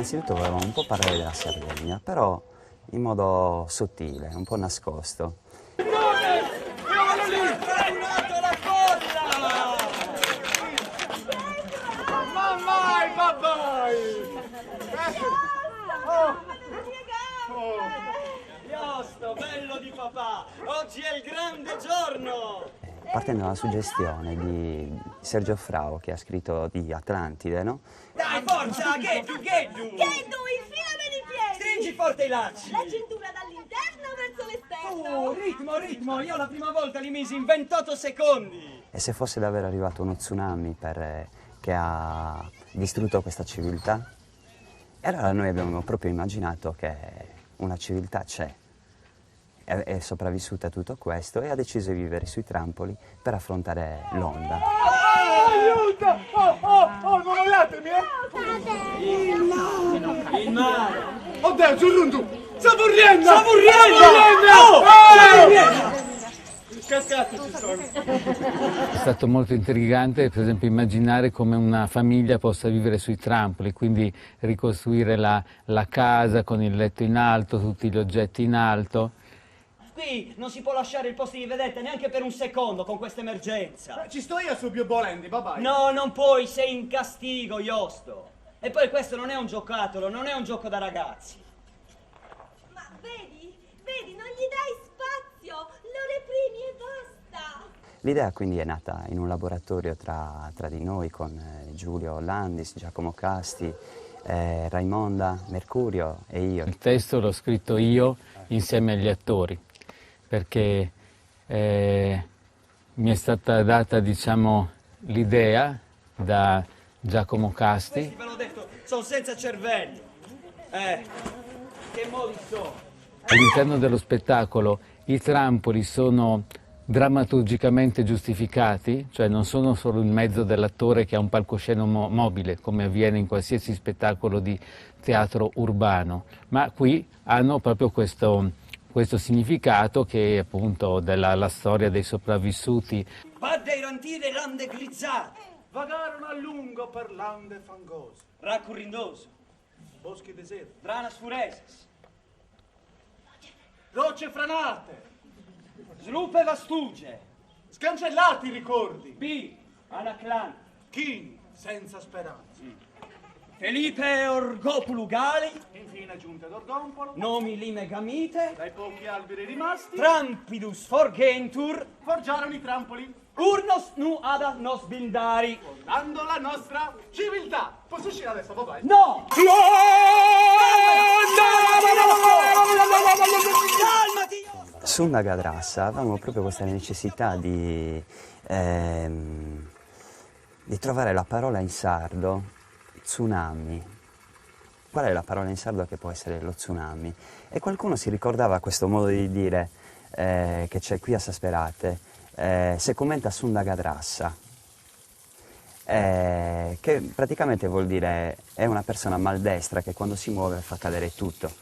innanzitutto volevamo un po' parlare della Sardegna, però in modo sottile, un po' nascosto. Iosto, bello di papà, oggi è il grande giorno! Partendo dalla suggestione di Sergio Frao, che ha scritto di Atlantide, no? Dai, forza, Gheddu! Gheddu, infilami i piedi! Stringi forte i lacci! La cintura dall'interno verso l'esterno! Ritmo, io la prima volta li misi in 28 secondi! E se fosse davvero arrivato uno tsunami che ha distrutto questa civiltà? E allora noi abbiamo proprio immaginato che una civiltà c'è, è sopravvissuta a tutto questo e ha deciso di vivere sui trampoli per affrontare l'onda. Aiuto! Non vogliatemi, Il mare! Oddio, Giurrundu! Sta morendo! Cascate ci sono! È stato molto intrigante, per esempio, immaginare come una famiglia possa vivere sui trampoli, quindi ricostruire la casa con il letto in alto, tutti gli oggetti in alto. Qui non si può lasciare il posto di vedetta neanche per un secondo con questa emergenza. Ci sto io su Biobolendi, bye bye. No, non puoi, sei in castigo, Iosto. E poi questo non è un giocattolo, non è un gioco da ragazzi. Ma vedi, non gli dai spazio, lo reprimi e basta! L'idea quindi è nata in un laboratorio tra di noi con Giulio Landis, Giacomo Casti, Raimonda, Mercurio e io. Il testo l'ho scritto io insieme agli attori, perché mi è stata data, diciamo, l'idea da Giacomo Casti. Questi ve l'ho detto, sono senza cervello. Che modi sono? All'interno dello spettacolo i trampoli sono drammaturgicamente giustificati, cioè non sono solo il mezzo dell'attore che ha un palcoscenico mobile, come avviene in qualsiasi spettacolo di teatro urbano, ma qui hanno proprio questo significato che è appunto la storia dei sopravvissuti. Vadde irantire lande grizzate, Vagarono a lungo per lande fangose, raccurrindoso, boschi deserti, dranas fureses, rocce franate, slupe vastuge, scancellati i ricordi, B, anaclan, chini senza speranza. Felipe Orgopulu Gali, Infine giunte d'Orgompolo, nomi lime gamite, dai pochi alberi rimasti, Trampidus forgentur, forgiarono i trampoli, urnos nu ada nos bindari. dando la nostra civiltà. Posso uscire adesso, bye bye? No! Sundagadrassa avevamo proprio questa necessità di trovare la parola in sardo, tsunami. Qual è la parola in sardo che può essere lo tsunami? E qualcuno si ricordava questo modo di dire che c'è qui a Sasperate, se commenta Sundagadrassa, che praticamente vuol dire è una persona maldestra che quando si muove fa cadere tutto.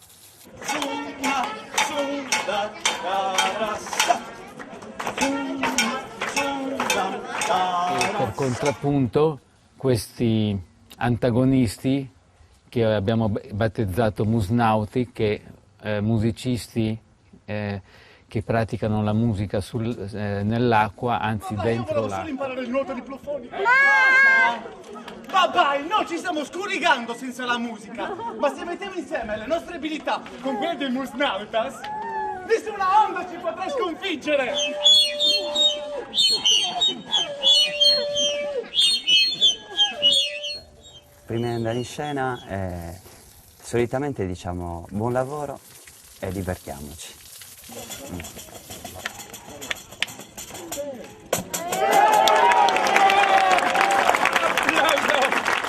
E per contrappunto questi antagonisti che abbiamo battezzato musnauti, che musicisti che praticano la musica nell'acqua, anzi dentro l'acqua. Solo imparare il nuoto di Plofoni. Bye, noi ci stiamo scorigando senza la musica, ma se mettiamo insieme le nostre abilità con quelle dei Musnautas, nessuna onda ci potrà sconfiggere! Prima di andare in scena, solitamente diciamo buon lavoro e divertiamoci.